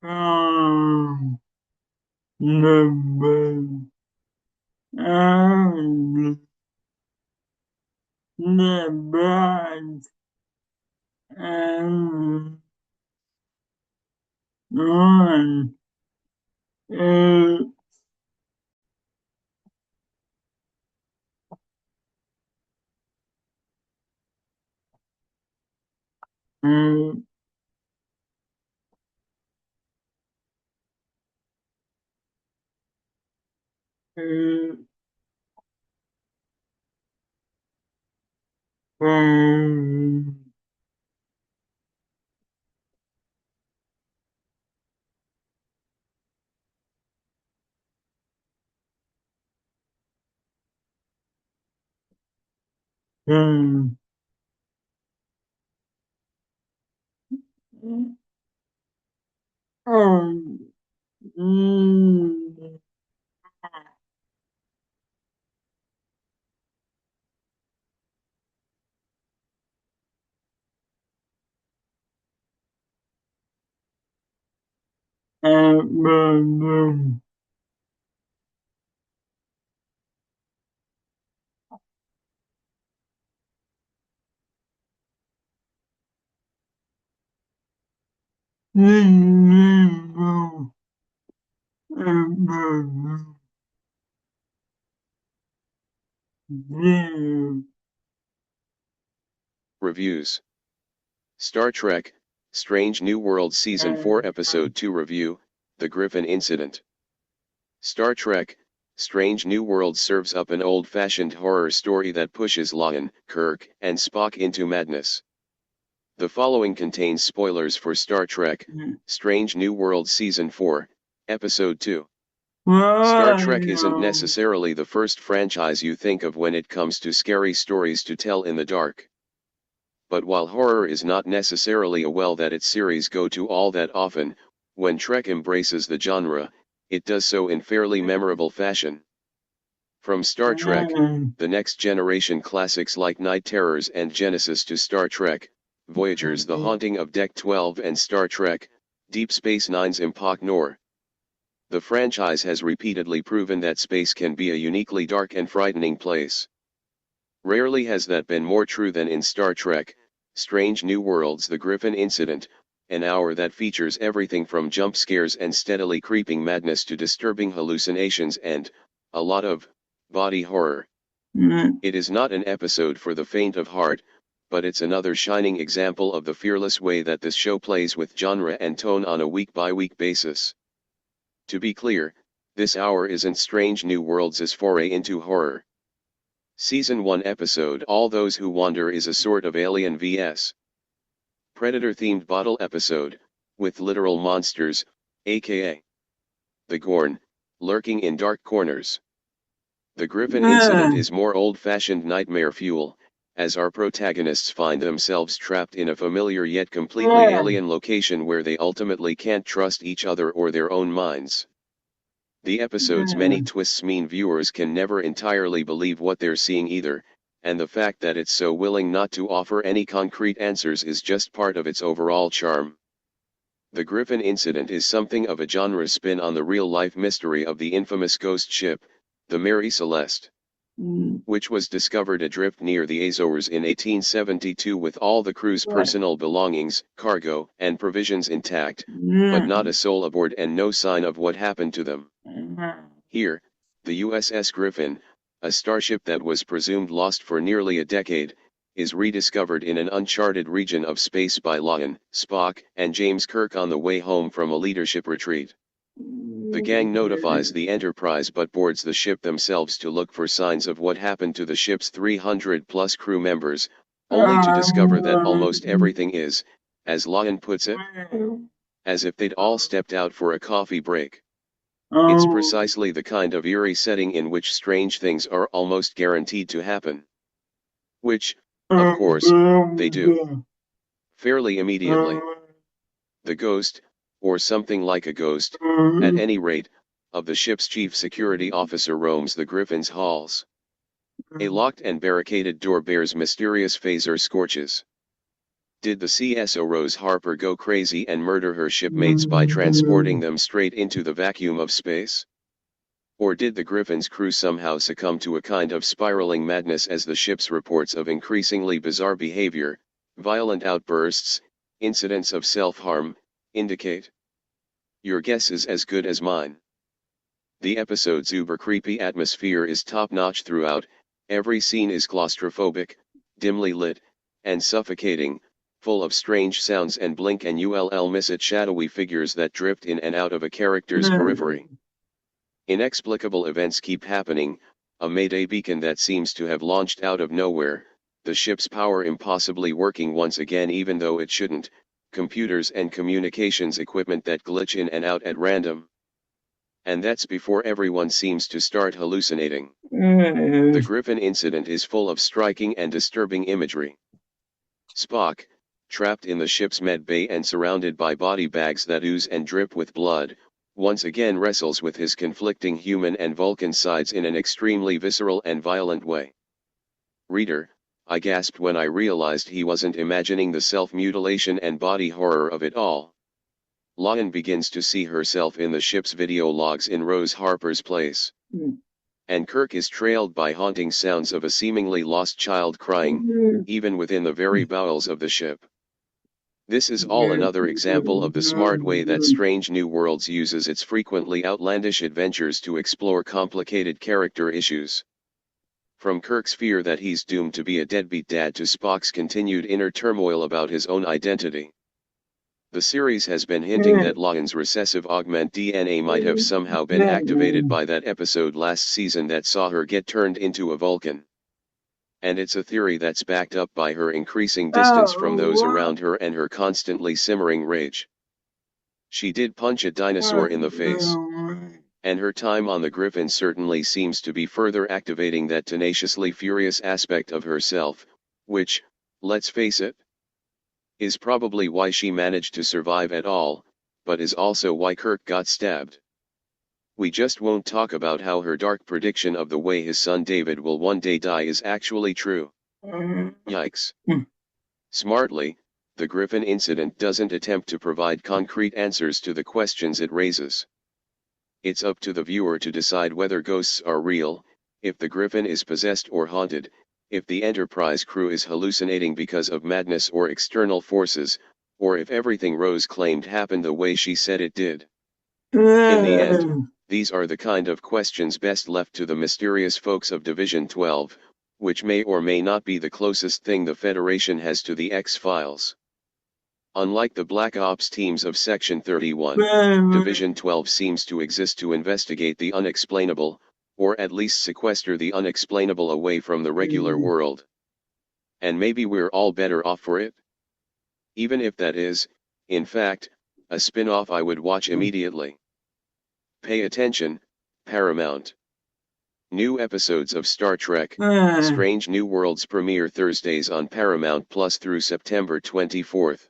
um, the um, the blood and on it, it, it, Reviews. Star Trek, Strange New Worlds Season 4 Episode 2 Review, The Griffin Incident. Star Trek, Strange New Worlds serves up an old-fashioned horror story that pushes La'an, Kirk, and Spock into madness. The following contains spoilers for Star Trek, Strange New Worlds Season 4, Episode 2. Star Trek isn't necessarily the first franchise you think of when it comes to scary stories to tell in the dark. But while horror is not necessarily a well that its series go to all that often, when Trek embraces the genre, it does so in fairly memorable fashion. From Star Trek, the Next Generation classics like Night Terrors and Genesis to Star Trek, Voyager's The Haunting of Deck 12 and Star Trek, Deep Space Nine's Impact Nor. The franchise has repeatedly proven that space can be a uniquely dark and frightening place. Rarely has that been more true than in Star Trek, Strange New Worlds: The Griffin Incident, an hour that features everything from jump scares and steadily creeping madness to disturbing hallucinations and, a lot of, body horror. It is not an episode for the faint of heart, but it's another shining example of the fearless way that this show plays with genre and tone on a week-by-week basis. To be clear, this hour isn't Strange New Worlds' foray into horror. Season 1 episode All Those Who Wander is a sort of Alien vs. Predator-themed bottle episode, with literal monsters, aka the Gorn, lurking in dark corners. The Griffin Incident is more old-fashioned nightmare fuel, as our protagonists find themselves trapped in a familiar yet completely alien location where they ultimately can't trust each other or their own minds. The episode's many twists mean viewers can never entirely believe what they're seeing either, and the fact that it's so willing not to offer any concrete answers is just part of its overall charm. The Griffin Incident is something of a genre spin on the real-life mystery of the infamous ghost ship, the Mary Celeste, which was discovered adrift near the Azores in 1872 with all the crew's personal belongings, cargo, and provisions intact, but not a soul aboard and no sign of what happened to them. Here, the USS Griffin, a starship that was presumed lost for nearly a decade, is rediscovered in an uncharted region of space by La'an, Spock, and James Kirk on the way home from a leadership retreat. The gang notifies the Enterprise but boards the ship themselves to look for signs of what happened to the ship's 300-plus crew members, only to discover that almost everything is, as La'an puts it, as if they'd all stepped out for a coffee break. It's precisely the kind of eerie setting in which strange things are almost guaranteed to happen. Which, of course, they do. Fairly immediately. The ghost, or something like a ghost, at any rate, of the ship's chief security officer roams the Griffin's halls. A locked and barricaded door bears mysterious phaser scorches. Did the CSO Rose Harper go crazy and murder her shipmates by transporting them straight into the vacuum of space? Or did the Griffin's crew somehow succumb to a kind of spiraling madness as the ship's reports of increasingly bizarre behavior, violent outbursts, incidents of self-harm, indicate? Your guess is as good as mine. The episode's uber-creepy atmosphere is top-notch throughout, every scene is claustrophobic, dimly lit, and suffocating, full of strange sounds and blink and you'll miss it shadowy figures that drift in and out of a character's periphery. Inexplicable events keep happening, a Mayday beacon that seems to have launched out of nowhere, the ship's power impossibly working once again even though it shouldn't, computers and communications equipment that glitch in and out at random. And that's before everyone seems to start hallucinating. The Griffin incident is full of striking and disturbing imagery. Spock, trapped in the ship's med bay and surrounded by body bags that ooze and drip with blood, once again wrestles with his conflicting human and Vulcan sides in an extremely visceral and violent way. Reader, I gasped when I realized he wasn't imagining the self-mutilation and body horror of it all. La'an begins to see herself in the ship's video logs in Rose Harper's place. And Kirk is trailed by haunting sounds of a seemingly lost child crying, even within the very bowels of the ship. This is all another example of the smart way that Strange New Worlds uses its frequently outlandish adventures to explore complicated character issues. From Kirk's fear that he's doomed to be a deadbeat dad to Spock's continued inner turmoil about his own identity. The series has been hinting that La'an's recessive augment DNA might have somehow been activated by that episode last season that saw her get turned into a Vulcan. And it's a theory that's backed up by her increasing distance from those around her and her constantly simmering rage. She did punch a dinosaur in the face. And her time on the Griffin certainly seems to be further activating that tenaciously furious aspect of herself, which, let's face it, is probably why she managed to survive at all, but is also why Kirk got stabbed. We just won't talk about how her dark prediction of the way his son David will one day die is actually true. Yikes. Smartly, the Griffin incident doesn't attempt to provide concrete answers to the questions it raises. It's up to the viewer to decide whether ghosts are real, if the Griffin is possessed or haunted, if the Enterprise crew is hallucinating because of madness or external forces, or if everything Rose claimed happened the way she said it did. In the end, these are the kind of questions best left to the mysterious folks of Division 12, which may or may not be the closest thing the Federation has to the X-Files. Unlike the Black Ops teams of Section 31, Division 12 seems to exist to investigate the unexplainable, or at least sequester the unexplainable away from the regular world. And maybe we're all better off for it? Even if that is, in fact, a spin-off I would watch immediately. Pay attention, Paramount. New episodes of Star Trek, Strange New Worlds premiere Thursdays on Paramount Plus through September 24th.